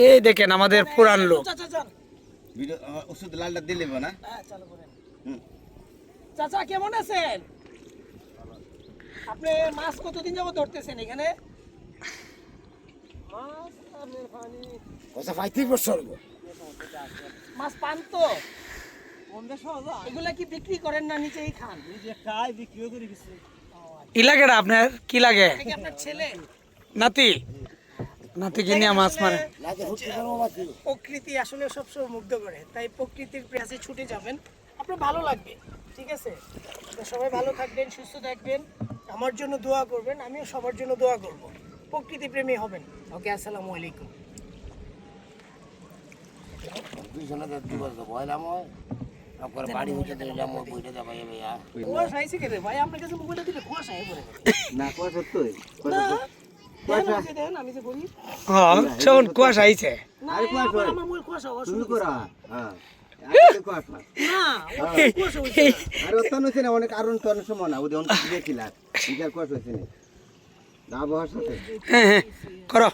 এই দেখেন আমাদের পুরান লোক। ওষুধ লালটা দিলে না? চাচা কেমন আছেন? আপনি মাছ কতদিন যাবত ধরতেছেন এখানে? ওটা 35 বছর। মাছ পান তো? এগুলা কি বিক্রি করেন না নিজেই খান? নিজে খাই, বিক্রিও করে কিছু। কি লাগে রে আপনার? কি লাগে? এটা কি আপনার ছেলে? নাতি নাতি কিনিয়া মাছ মারে। প্রকৃতি আসলে সবসময় মুগ্ধ করে, তাই প্রকৃতির কাছে ছুটে যাবেন, আপনার ভালো লাগবে। ঠিক আছে, তো সবাই ভালো থাকবেন, সুস্থ থাকবেন, আমার জন্য দোয়া করবেন, আমিও সবার জন্য দোয়া করব। প্রকৃতি প্রেমী হবেন। ওকে, আসসালামু আলাইকুম। বাড়ি হইতে দিলাম ওই বইটা দা ভাই ভাইয়া। কুয়াশা আইছে কে রে ভাই? আপনার কাছে মোবাইলটা দিলে কুয়াশা আই পড়ে। না কয় সত্যই। না, দেন আমি যে করি। হ্যাঁ শোন কুয়াশা আইছে। না, আরে কুয়াশা আমার মোবাইল কুয়াশা হওয়া শুরু শুরু করা। করা। হ্যাঁ। আজকে কুয়াশা। না, কুয়াশা হইছে না। আর ওতন হইছে না অনেক আরুন তো সময় না ওদের অনেক দেখিলা। বিচার কুয়াশা হইছে না। আবহাওয়ার সাথে। হ্যাঁ হ্যাঁ করো।